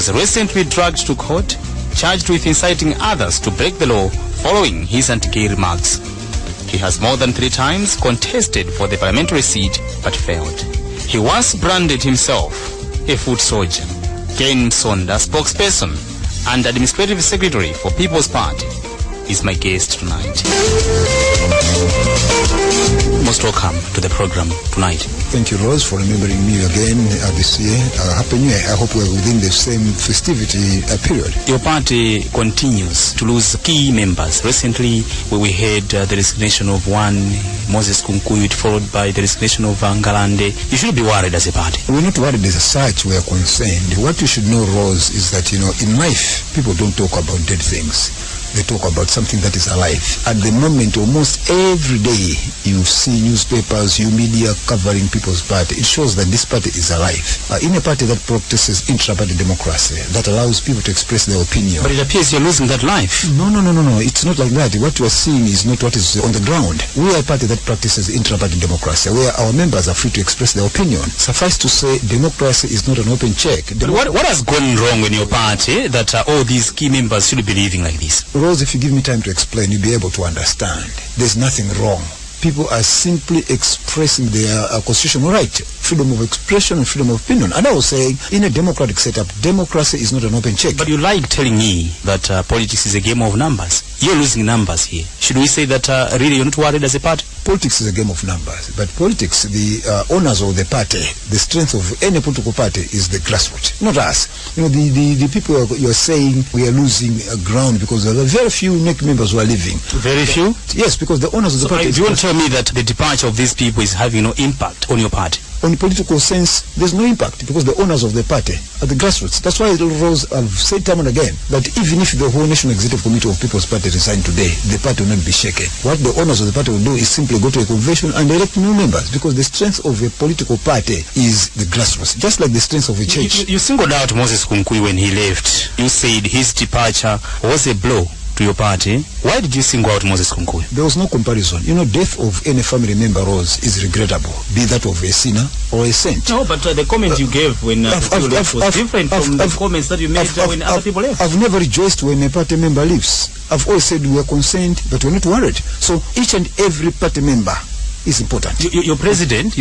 was recently dragged to court, charged with inciting others to break the law following his anti-gay remarks. He has more than 3 times contested for the parliamentary seat but failed. He once branded himself a foot soldier. Msonda, spokesperson and administrative secretary for People's Party, is my guest tonight. Most welcome to the program tonight. Thank you, Rose, for remembering me again this year. Happy New Year. I hope we're within the same festivity period. Your party continues to lose key members. Recently, we had the resignation of one, Moses Kunkuyu, followed by the resignation of Ngalande. You should be worried as a party. We're not worried as such. We are concerned. What you should know, Rose, is that, in life, people don't talk about dead things. They talk about something that is alive. At the moment, almost every day, you see newspapers, you media covering People's Party. It shows that this party is alive. In a party that practices intra-party democracy, that allows people to express their opinion. But it appears you're losing that life. No. It's not like that. What you are seeing is not what is on the ground. We are a party that practices intra-party democracy, where our members are free to express their opinion. Suffice to say, democracy is not an open check. But what has gone wrong in your party that all these key members should be behaving like this? Rose, if you give me time to explain, you'll be able to understand. There's nothing wrong. People are simply expressing their constitutional right, freedom of expression and freedom of opinion. And I was saying, in a democratic setup, democracy is not an open check. But you like telling me that politics is a game of numbers. You're losing numbers here. Should we say that really you're not worried as a party? Politics is a game of numbers. But politics, the owners of the party, the strength of any political party is the grassroots, not us. The people you're saying we are losing ground because there are very few unique members who are leaving. Very few? Yes, because the owners of the party... You won't tell me that the departure of these people is having no impact on your party? On political sense, there's no impact because the owners of the party are the grassroots. That's why Rose have said time and again that even if the whole National Executive Committee of People's Party resign today, the party will not be shaken. What the owners of the party will do is simply go to a convention and elect new members because the strength of a political party is the grassroots, just like the strength of a church. You singled out Moses Kunkuyu when he left. You said his departure was a blow to your party. Why did you single out Moses Kunkuyu? There was no comparison. Death of any family member, Rose, is regrettable, be that of a sinner or a saint. No, but the comment you gave when you left was different from the comments that you made when other people left. I've never rejoiced when a party member leaves. I've always said we are concerned, but we're not worried. So each and every party member is important. Your president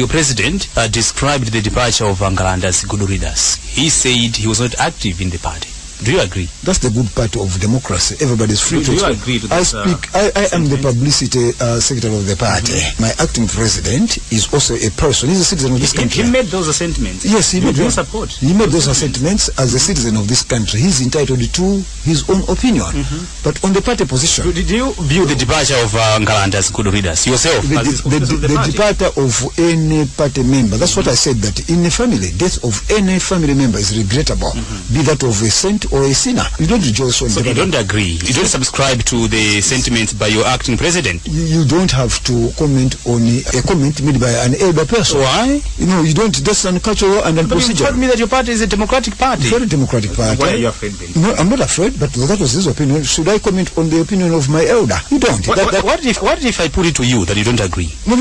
described the departure of Ngalande as good riddance. He said he was not active in the party. Do you agree? That's the good part of democracy. Everybody is free to explain. Do you agree to this? I am the publicity secretary of the party. My acting president is also a person. He's a citizen of this country. He made those sentiments. Yes, he made those. Support. He made those sentiments as a citizen of this country. He's entitled to his own opinion. But on the party position, did you view the departure of Ngalande as good readers yourself? The departure of any party member. That's what I said. That in a family, death of any family member is regrettable. Be that of a saint or a sinner. You don't rejoice when... So you don't agree? You don't subscribe to the sentiments by your acting president? You don't have to comment on a comment made by an elder person. Why? You don't. That's uncultural and unprocedure. You told me that your party is a democratic party. Very democratic party. Why are you afraid then? No, I'm not afraid, but that was his opinion. Should I comment on the opinion of my elder? You don't. What if I put it to you that you don't agree? No.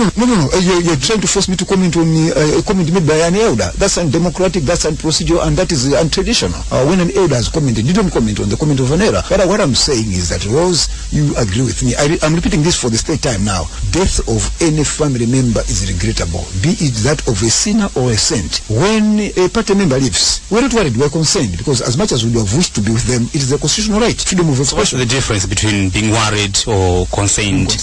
You're trying to force me to comment on a comment made by an elder. That's undemocratic, that's unprocedure, and that is untraditional. When an elder has commented, you don't comment on the comment of an elder. But what I'm saying is that, Rose, you agree with me. I'm repeating this for the third time now. Death of any family member is regrettable, be it that of a sinner or a saint. When a party member leaves, we're not worried, we're concerned, because as much as we would have wished to be with them, it is their constitutional right, freedom of expression. So what's the difference between being worried or concerned?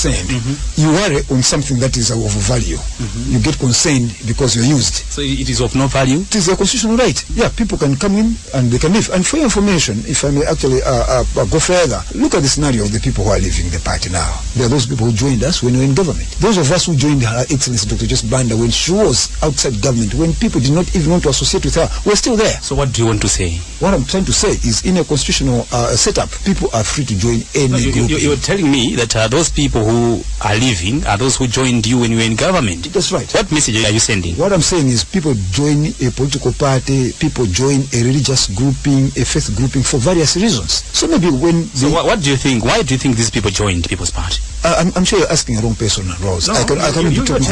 You worry on something that is of value. You get concerned because you're used. So it is of no value? It is their constitutional right. Yeah, people can come in and they can leave. And for your information, if I may actually go further, look at the scenario of the people who are leaving the party now. There are those people who joined us when we were in government. Those of us who joined Her Excellency Dr. Just Banda when she was outside government, when people did not even want to associate with her, we're still there. So what do you want to say? What I'm trying to say is, in a constitutional setup, people are free to join any group. You're telling me that those people who are leaving are those who joined you when you were in government? That's right. What message are you sending? What I'm saying is, people join a political party, people join a religious grouping, a faith grouping for various reasons. So maybe when... So what do you think? Why do you think these people joined People's Party? I'm sure you're asking the wrong person, Rose. No,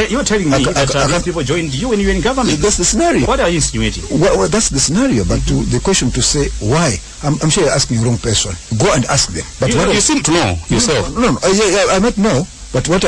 you're telling me that these people joined you when you were in government. That's the scenario. What are you insinuating? Well, that's the scenario, but to the question to say why, I'm sure you're asking the wrong person. Go and ask them. But you seem to know yourself. No, I might know. But what do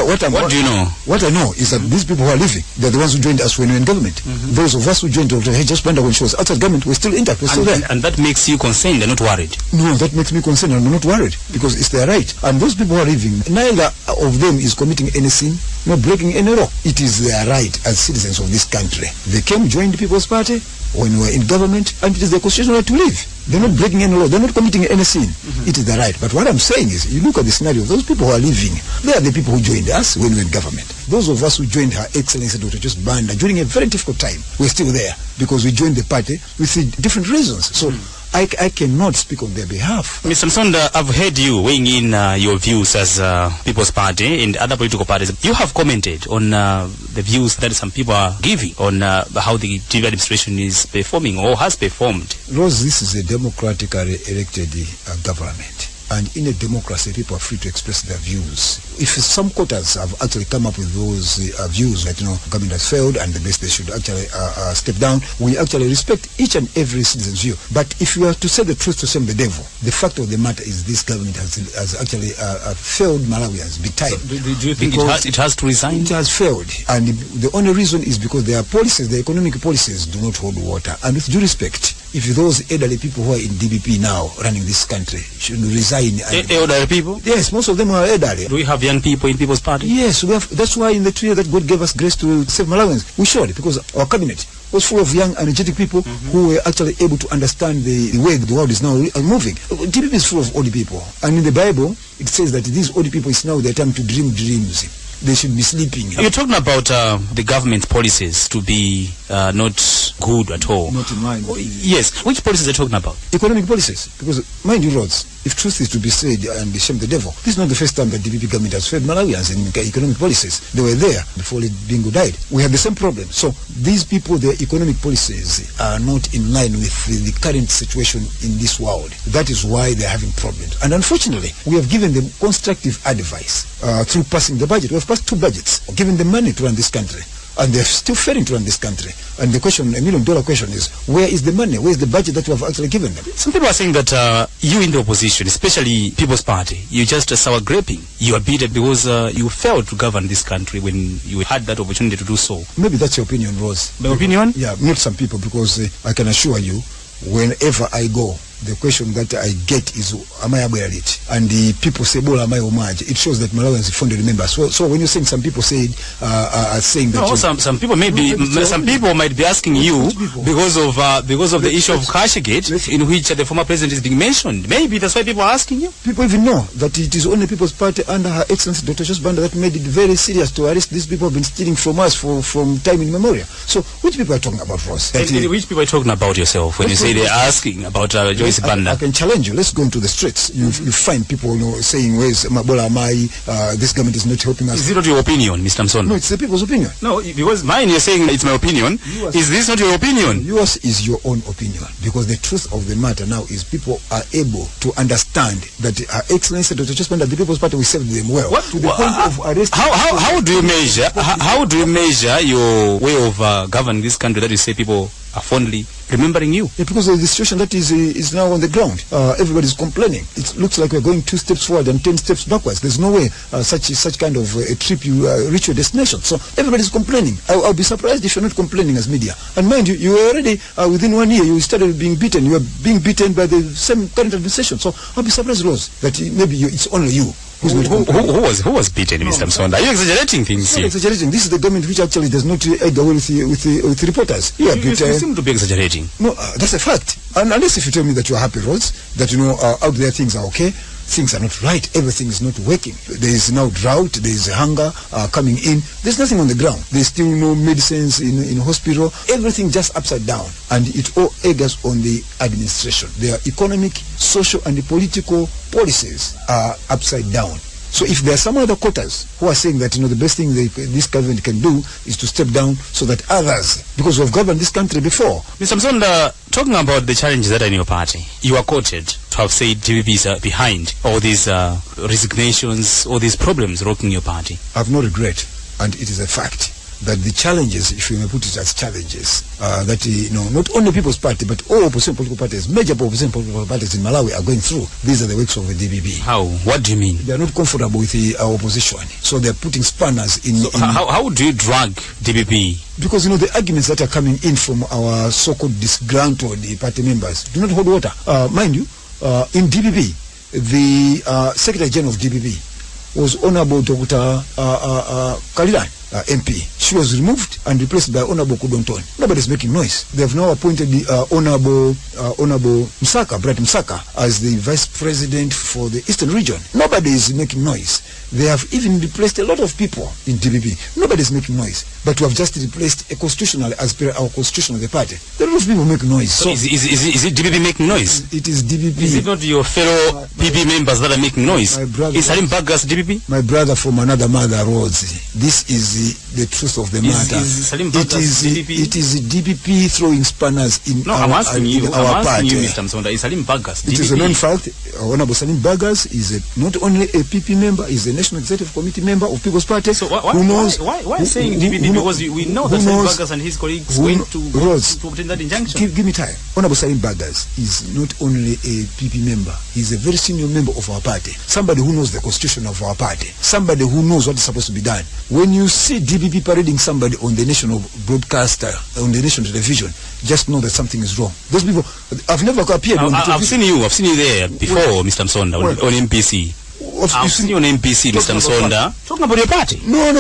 you know? What I know is that these people who are leaving, they're the ones who joined us when we were in government. Those of us who joined Dr. H. Banda when she was outside government, we're still intact, we're still there. And that makes you concerned and not worried? No, that makes me concerned and I'm not worried because it's their right. And those people who are leaving, neither of them is committing any sin, not breaking any law. It is their right as citizens of this country. They came, joined the People's Party when we were in government, and it is their constitutional right to leave. They're not breaking any law. They're not committing any sin. It is their right. But what I'm saying is, you look at the scenario, those people who are leaving, they are the people who joined us when we were in government. Those of us who joined Her Excellency Dr. H. Banda during a very difficult time, we're still there because we joined the party with different reasons. So I cannot speak on their behalf. Mr. Msonda, I've heard you weighing in your views as People's Party and other political parties. You have commented on the views that some people are giving on how the TV administration is performing or has performed. Rose, this is a democratically elected government. And in a democracy, people are free to express their views. If some quarters have actually come up with those views that, government has failed and the best they should actually step down, we actually respect each and every citizen's view. But if you are to say the truth to shame the devil, the fact of the matter is this government has actually failed Malawians big time. So do you think it has to resign? It has failed. And the only reason is because their policies, their economic policies do not hold water. And with due respect, if those elderly people who are in DBP now running this country should resign. Elderly people? Yes, most of them are elderly. Do we have young people in People's Party? Yes, we have. That's why in the 2 years that God gave us grace to save Malawians, we showed, because our cabinet was full of young, energetic people who were actually able to understand the way the world is now moving. DBP is full of old people. And in the Bible, it says that these old people, it's now their time to dream dreams. They should be sleeping. You're talking about the government policies to be not good at all. Not in line. Yes. Which policies are you talking about? Economic policies. Because, mind you, Rhodes, if truth is to be said and shame the devil, this is not the first time that the DPP government has failed Malawians in economic policies. They were there before Bingo died. We have the same problem. So these people, their economic policies are not in line with the current situation in this world. That is why they're having problems. And unfortunately, we have given them constructive advice through passing the budget. We have passed 2 budgets, given them money to run this country. And they're still failing to run this country. And the question, $1 million question is, where is the money? Where is the budget that we have actually given them? Some people are saying that you in the opposition, especially People's Party, you're just sour graping. You are bitter because you failed to govern this country when you had that opportunity to do so. Maybe that's your opinion, Rose. My opinion? Yeah, not some people, because I can assure you, whenever I go, the question that I get is, am I aware of it? And the people say, "Bola, am I homage?" It shows that Malawians fondly remember. So when you're saying some people are saying that, no, some people some people might be asking you because of the issue of Khashoggi, in which the former president is being mentioned. Maybe that's why people are asking you. People even know that it is only People's Party under Her Excellency Dr. H. Banda that made it very serious to arrest these people who have been stealing from us from time immemorial. So which people are talking about, Ross? Which people are talking about yourself when you say they're asking about Joyce Banda? I can challenge you. Let's go into the streets. You find people saying, "Where's Mabola Amai? This government is not helping us." Is it not your opinion, Mr. Msonda? No, it's the people's opinion. No, because mine, you're saying it's my opinion. Is this not your opinion? Yours is your own opinion. Because the truth of the matter now is people are able to understand that Her Excellency Dr. H. Banda, the People's Party, we served them well. What? To the point of arresting. How do you measure? How do you measure your way of governing this country that you say people are fondly remembering you? Yeah, because of the situation that is now on the ground. Everybody's complaining. It looks like we're going 2 steps forward and 10 steps backwards. There's no way such kind of a trip you reach your destination. So everybody's complaining. I'll be surprised if you're not complaining as media. And mind you, you were already within 1 year you started being beaten. You are being beaten by the same current administration. So I'll be surprised, Rose, that maybe it's only you. Who was beaten, Mr. Msonda? Are you exaggerating things here? Exaggerating. This is the government which actually does not egg away with reporters. You seem to be exaggerating. No, that's a fact. And unless if you tell me that you're happy, Rose, that out there things are okay, things are not right, everything is not working. There is now drought, there is hunger coming in. There's nothing on the ground. There's still no medicines in hospital. Everything just upside down. And it all eggs on the administration. Their economic, social, and political policies are upside down. So if there are some other quarters who are saying that the best thing this government can do is to step down so that others, because we've governed this country before. Mr. Msonda, talking about the challenges that are in your party, you are quoted to have said DPP is behind all these resignations, all these problems rocking your party? I have no regret, and it is a fact that the challenges, if you may put it as challenges, that not only People's Party but all opposition political parties, major opposition political parties in Malawi are going through. These are the works of the DPP. How? What do you mean? They are not comfortable with the opposition, so they are putting spanners in. So how do you drag DPP? Because the arguments that are coming in from our so-called disgruntled party members do not hold water. Mind you, in DPP, the Secretary General of DPP was Honorable Dr. Kalilan, MP. She was removed and replaced by Honorable Kudonton. Nobody's making noise. They have now appointed the Honorable Msaka, Bright Msaka, as the Vice President for the Eastern Region. Nobody is making noise. They have even replaced a lot of people in DPP. Nobody's making noise. But we have just replaced a constitutional, as per our constitution of the party. There are a lot of people making noise. So is it DPP making noise? It is DPP. Is it not your fellow PP members that are making noise? Is Salim Bagas DPP? My brother from another mother, Rhodes. This is the truth of the matter. It is DPP throwing spanners in our party. I'm asking you, Mr. Msonda, is Salim Bagas DPP? It is a known fact. Honorable Salim Bagas is not only a PP member, is a National Executive Committee member of People's Party. So why saying DPP? Because we know that Salim Bagas and his colleagues went to obtain that injunction. Give me time. Honorable Salim Bagas is not only a PP member, he is a very senior member of our party. Somebody who knows the constitution of our party. Somebody who knows what is supposed to be done. When you see DPP parading somebody on the national broadcaster, on the national television, just know that something is wrong. Those people, I've never appeared on the television. I've seen you there before, Mr. Msonda, on MPC. I've seen you on MPC, Mr. Msonda, talking about your party. No.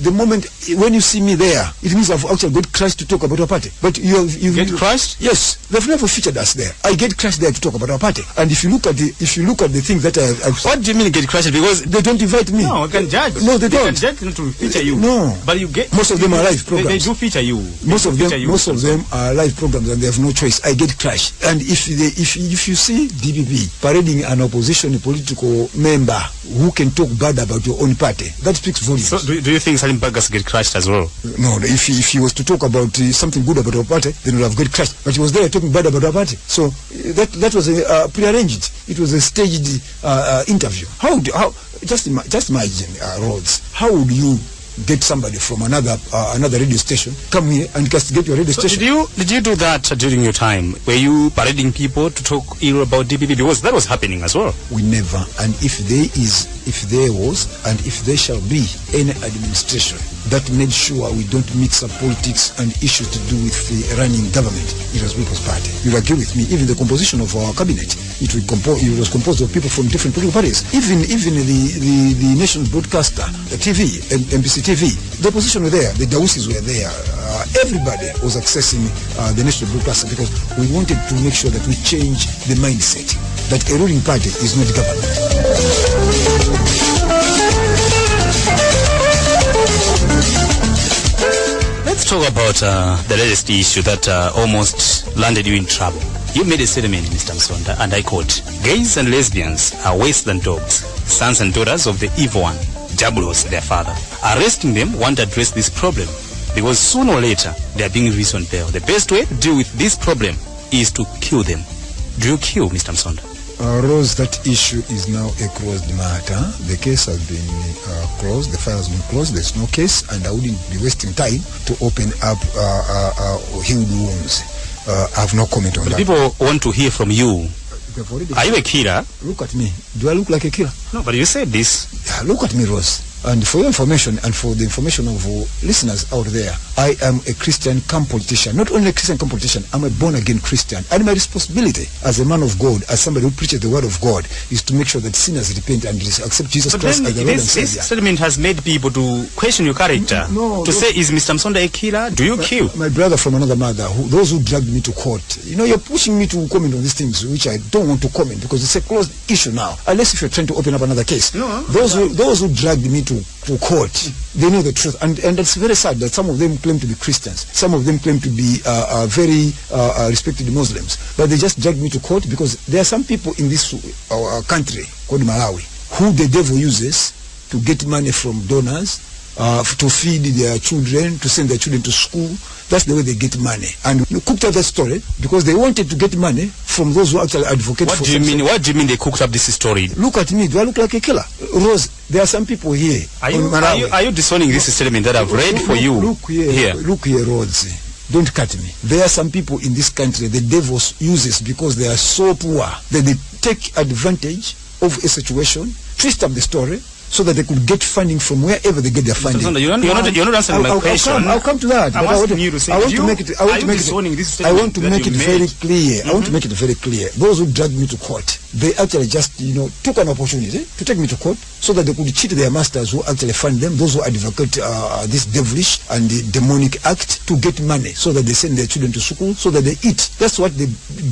The moment when you see me there, it means I've actually got crushed to talk about our party. But you get crushed? Yes, they've never featured us there. I get crushed there to talk about our party. And if you look at the things that I've what do you mean get crushed? Because they don't invite me. No, I can judge. No, they don't. Can judge not to feature you. No, but you get most of them are live programs. They do feature you. Most of them are live programs, and they have no choice. I get crushed. And if you see DPP parading an opposition political member who can talk bad about your own party, that speaks volumes. So do you think Salim Bagas get crushed as well? No, if he was to talk about something good about our party, then he would have got crushed. But he was there talking bad about our party. So that was prearranged. It was a staged interview. Just imagine, Rhodes, how would you get somebody from another radio station come here and castigate your radio station? Did you do that during your time? Were you parading people to talk ill about DPP? Because that was happening as well. We never. And if there was, and if there shall be any administration that made sure we don't mix up politics and issues to do with the running government, it was People's Party. You'll agree with me. Even the composition of our cabinet, it was composed of people from different political parties. Even the national broadcaster, the TV, MPC TV, the opposition were there. The Dawusis were there. Everybody was accessing the national broadcaster because we wanted to make sure that we change the mindset that a ruling party is not government. Let's talk about the latest issue that almost landed you in trouble. You made a statement, Mr. Msonda, and I quote, "Gays and lesbians are worse than dogs, sons and daughters of the evil one, Diabolos, their father. Arresting them won't address this problem because sooner or later they are being released on bail. The best way to deal with this problem is to kill them." Do you kill, Mr. Msonda? Rose, that issue is now a closed matter. The case has been closed. The file has been closed. There's no case, and I wouldn't be wasting time to open up healed wounds. I have no comment on that. People want to hear from you. Are you a killer? Look at me. Do I look like a killer? No, but you said this. Yeah, look at me, Rose. And for your information and for the information of listeners out there, I am a Christian come politician. Not only a Christian come politician, I'm a born-again Christian. And my responsibility as a man of God, as somebody who preaches the word of God, is to make sure that sinners repent and accept Jesus Christ as the Lord and Savior. This statement has made people to question your character. Say, is Mr. Msonda a killer? Do you kill? My brother from another mother, those who dragged me to court, you're pushing me to comment on these things, which I don't want to comment because it's a closed issue now. Unless if you're trying to open up another case. Those who dragged me to court, they know the truth, and it's very sad that some of them claim to be Christians, some of them claim to be very respected Muslims, but they just dragged me to court because there are some people in this country called Malawi who the devil uses to get money from donors, to feed their children, to send their children to school. That's the way they get money. And you cooked up that story because they wanted to get money from those who actually advocate for What do you mean they cooked up this story? Look at me. Do I look like a killer? Rose, there are some people here. Are you disowning this statement that I've read for you? Look here, Rose. Don't cut me. There are some people in this country the devil uses because they are so poor that they take advantage of a situation, twist up the story, so that they could get funding from wherever they get their funding. Msonda, you're not answering my question. I'll come to that. I'm asking you to say, I want to make it very clear. I want to make it very clear. Those who dragged me to court, they actually just, took an opportunity to take me to court so that they could cheat their masters who actually fund them, those who advocate this devilish and the demonic act to get money so that they send their children to school, so that they eat. That's what they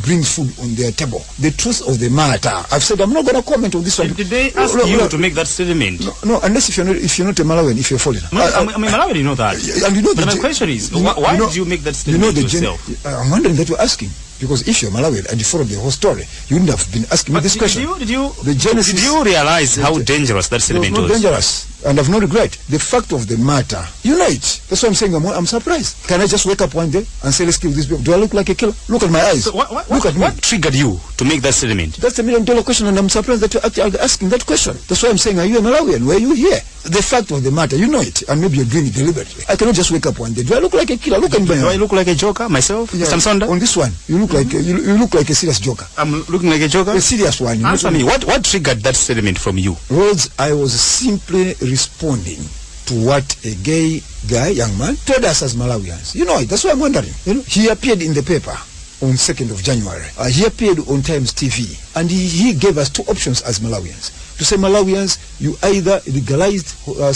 bring food on their table. The truth of the matter, I've said I'm not going to comment on this one. Did they ask you to make that statement? No, unless if you're not a Malawian, if you're foreigner. I'm a Malawian, you know that. And you know but my question is, why did you make that statement yourself? I'm wondering that you're asking. Because if you're Malawian and you follow the whole story, you wouldn't have been asking me this question. Did you realize how dangerous that statement was? It was not dangerous, and I've no regret. The fact of the matter, you know it. That's why I'm saying I'm surprised. Can I just wake up one day and say, let's kill these people? Do I look like a killer? Look at my eyes. So look at me. What triggered you to make that statement? That's $1 million question, and I'm surprised that you're actually asking that question. That's why I'm saying, are you a Malawian? Were you here? The fact of the matter, you know it, and maybe you're doing it deliberately. I cannot just wake up one day. Do I look like a killer? Look at me. Do I look like a joker myself, Mr. Msonda? On this one, you look like you look like a serious joker. I'm looking like a joker? A serious one. Answer me. What triggered that statement from you? Rhodes, I was simply responding to what a gay guy, young man, told us as Malawians. You know it. That's why I'm wondering. He appeared in the paper on 2nd of January. He appeared on Times TV, and he gave us two options as Malawians. To say, Malawians, you either legalized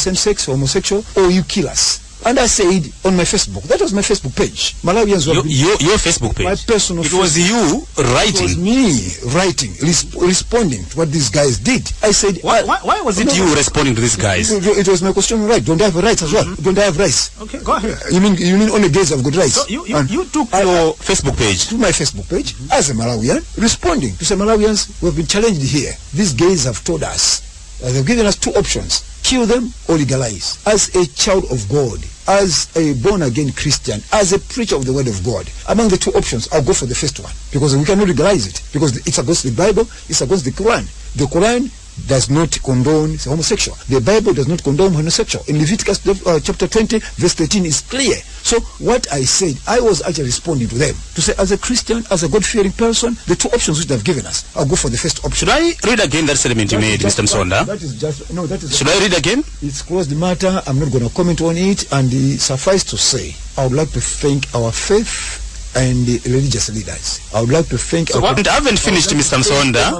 same-sex, homosexual, or you kill us. And I said on my Facebook, that was my Facebook page. Malawians were your Facebook page. My personal. It was you writing. It was me writing, responding to what these guys did. I said, why was it you responding to these guys? It was my question, right? Don't I have rights as well? Don't I have rights? Okay, go ahead. You mean only gays have got rights? So you took your Facebook page to my Facebook page as a Malawian, responding to say, Malawians, we've been challenged here. These gays have told us. They've given us two options: kill them or legalize. As a child of God, as a born-again Christian, as a preacher of the word of God, among the two options, I'll go for the first one, because we cannot legalize it, because it's against the Bible, it's against the Quran. The Quran does not condone homosexual. The Bible does not condone homosexual. In Leviticus chapter 20, verse 13 is clear. So what I said, I was actually responding to them to say, as a Christian, as a God-fearing person, the two options which they've given us, I'll go for the first option. Should I read again that statement you made, Mr. Msonda? Should I read again? It's closed the matter. I'm not going to comment on it. And suffice to say, I would like to thank our faith and the religious leaders. I would like to thank I haven't finished, Mr. Msonda.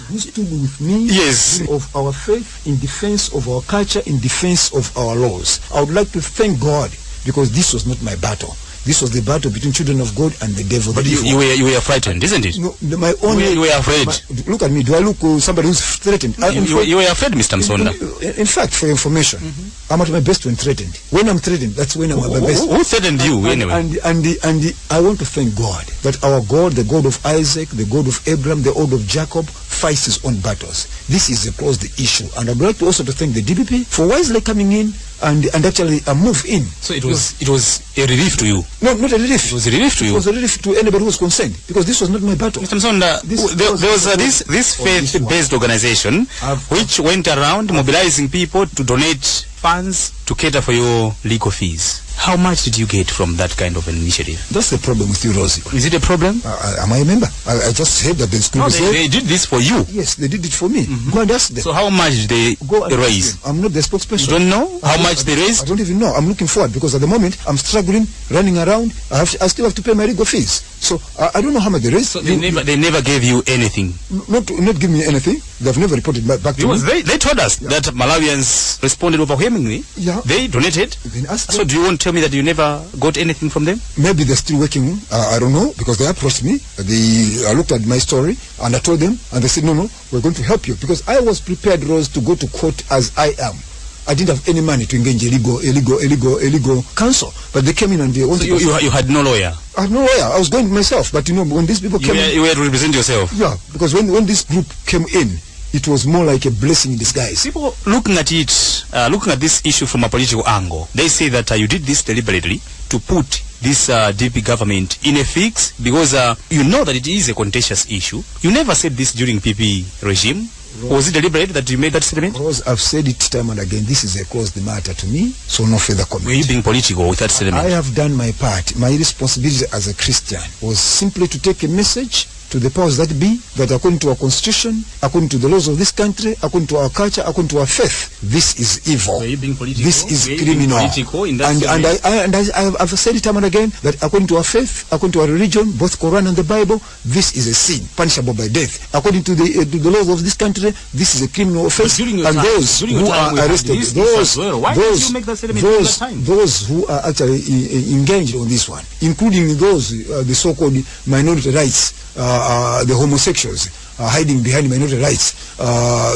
Who stood with me, yes, of our faith, in defense of our culture, in defense of our laws. I would like to thank God, because this was not my battle. This was the battle between children of God and the devil. But you were frightened, isn't it? No, my only. You were afraid. Look at me. Do I look somebody who's threatened? You were afraid, Mr. Msonda. In fact, for information, I'm at my best when threatened. When I'm threatened, that's when I'm at my best. Who threatened you anyway? And I want to thank God that our God, the God of Isaac, the God of Abraham, the God of Jacob, fights his own battles. This is a closed issue. And I'd like to also to thank the DPP for wisely coming in and actually move in. So it was a relief to you? No, not a relief. It was a relief to you? It was a relief to anybody who was concerned, because this was not my battle. Mr. Msonda, there was this faith-based organization which went around mobilizing people to donate funds to cater for your legal fees. How much did you get from that kind of an initiative? That's the problem with you, Rosie. Is it a problem? Am I a member? I just said that the school. No, they did this for you. Yes, they did it for me. Go and ask them. So how much did they raise? I'm not the spokesperson. You don't know how much they raised? I don't even know. I'm looking forward, because at the moment I'm struggling, running around. I still have to pay my legal fees. So I don't know how much they raised. So they never gave you anything? Not give me anything. They've never reported back to me. They told us that Malawians responded overwhelmingly. Yeah. They donated. So do you want to tell me that you never got anything from them? Maybe they're still working. I don't know, because they approached me. I looked at my story and I told them, and they said, no, we're going to help you, because I was prepared, Rose, to go to court as I am. I didn't have any money to engage illegal counsel, but they came in and they wanted. So you had no lawyer? I had no lawyer. I was going myself, but when these people came in, you were to represent yourself. Yeah, because when this group came in, it was more like a blessing in disguise. People looking at it looking at this issue from a political angle, they say that you did this deliberately to put this DP government in a fix because you know that it is a contentious issue. You never said this during PP regime. Was it deliberate that you made that statement? Because I've said it time and again, this is a closed matter to me, so no further comment. Were you being political with that statement? I have done my part. My responsibility as a Christian was simply to take a message to the powers that be, that according to our constitution, according to the laws of this country, according to our culture, according to our faith, this is evil. Were you being political? This is criminal. I've said it time and again that according to our faith, according to our religion, both Quran and the Bible, this is a sin punishable by death. According to the laws of this country, this is a criminal offense. And those who are arrested, those who are actually engaged on this one, including those the so-called minority rights, the homosexuals hiding behind minority rights,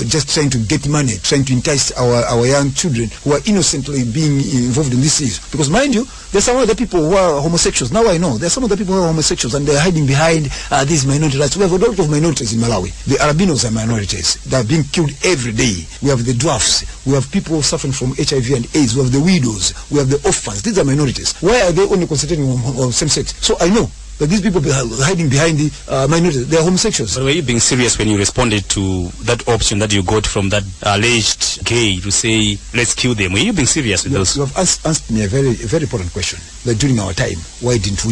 just trying to get money, trying to entice our young children who are innocently being involved in this issue. Because mind you, there's some other people who are homosexuals. Now I know there's some other people who are homosexuals and they're hiding behind these minority rights. We have a lot of minorities in Malawi. The albinos are minorities. They are being killed every day. We have the dwarfs. We have people suffering from HIV and AIDS. We have the widows. We have the orphans. These are minorities. Why are they only concentrating on same sex? So I know that these people hiding behind the minorities, they are homosexuals. But were you being serious when you responded to that option that you got from that alleged gay to say, let's kill them? Were you being serious with those? You have asked me a very important question. That during our time, why didn't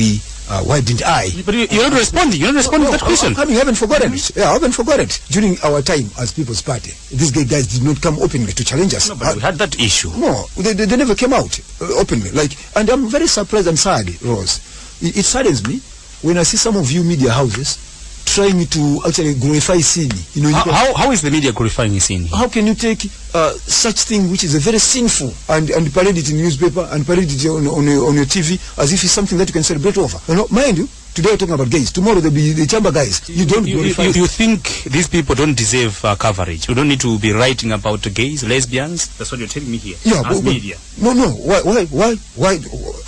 I? But you're not responding. You're not responding to that question. You haven't forgotten it. Yeah, I haven't forgotten it. During our time as People's Party, these gay guys did not come openly to challenge us. No, but we had that issue. No, they never came out openly. And I'm very surprised and sad, Rose. It saddens me when I see some of you media houses trying to actually glorify sin. How is the media glorifying sin? How can you take such thing which is a very sinful and parade it in newspaper and parade it on your TV as if it's something that you can celebrate over? Mind you, today we're talking about gays. Tomorrow there'll be the chamber guys. You don't glorify. You think these people don't deserve coverage? You don't need to be writing about gays, lesbians? That's what you're telling me here. Yeah, as media. No. Why?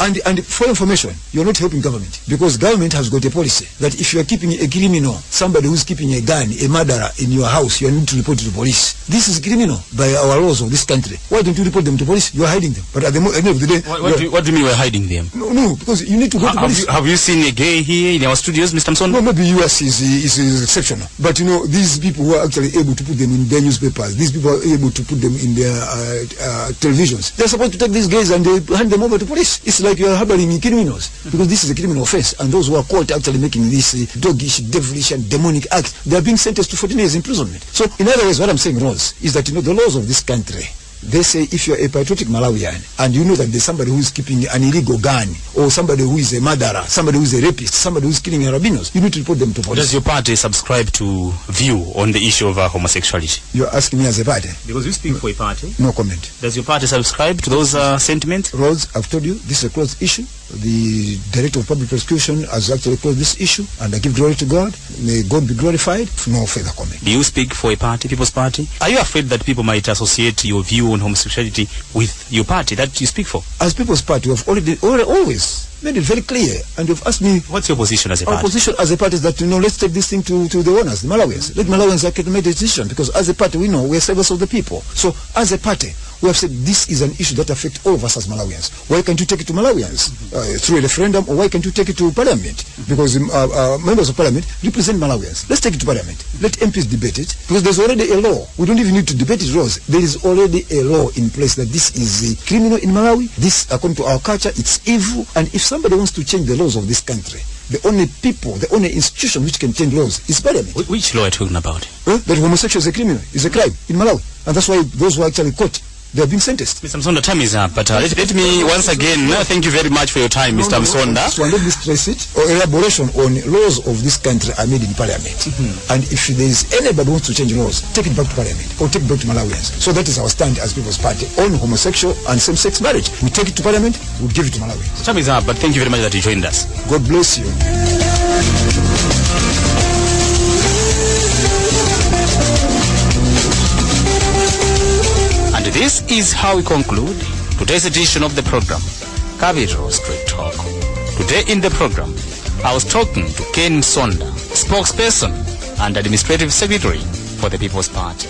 And for information, you're not helping government, because government has got a policy that if you are keeping a criminal, somebody who's keeping a gun, a murderer in your house, you need to report it to police. This is criminal by our laws of this country. Why don't you report them to police? You are hiding them. But at the end of the day, what do you mean we're hiding them? No, because you need to go to police. Have you seen a gay here in our studios, Mr. Msonda? No, maybe US is exceptional. But these people who are actually able to put them in their newspapers, these people are able to put them in their televisions. They're supposed to take these guys and they hand them over to police. It's like you're harboring criminals, because this is a criminal offense. And those who are caught actually making this doggish, devilish and demonic acts, they are being sentenced to 14 years imprisonment. So in other words, what I'm saying, Rose, is that the laws of this country, they say if you're a patriotic Malawian and you know that there's somebody who's keeping an illegal gun, or somebody who is a murderer, somebody who's a rapist, somebody who's killing albinos, you need to report them to police. Does your party subscribe to view on the issue of homosexuality? You're asking me as a party? Because you speak for a party. No comment. Does your party subscribe to those sentiments? Rose, I've told you, this is a closed issue. The Director of Public Prosecution has actually closed this issue, and I give glory to God. May God be glorified. No further comment. Do you speak for a party, People's Party? Are you afraid that people might associate your view on homosexuality with your party that you speak for? As People's Party, we have always made it very clear, and you've asked me, what's your position as a party? Our position as a party is that, let's take this thing to the owners, the Malawians. Let Malawians make a decision, because as a party, we know we're servants of the people. So as a party, we have said this is an issue that affects all of us as Malawians. Why can't you take it to Malawians through a referendum, or why can't you take it to Parliament? Because members of Parliament represent Malawians. Let's take it to Parliament. Let MPs debate it, because there's already a law. We don't even need to debate it, Rose. There is already a law in place that this is criminal in Malawi. This, according to our culture, it's evil. And if somebody wants to change the laws of this country, the only people, the only institution which can change laws is Parliament. Which law are you talking about? That homosexual is a criminal, is a crime in Malawi. And that's why those who are actually caught, they are being sentenced. Mr. Msonda, time is up, but let me once again thank you very much for your time, Mr. Msonda. So let me stress it. Elaboration on laws of this country are made in Parliament. And if there is anybody who wants to change laws, take it back to Parliament, or take it back to Malawians. So that is our stand as People's Party on homosexual and same-sex marriage. We take it to Parliament, we give it to Malawians. Time is up, but thank you very much that you joined us. God bless you. And this is how we conclude today's edition of the program, Capital Street Talk. Today in the program, I was talking to Ken Msonda, spokesperson and administrative secretary for the People's Party.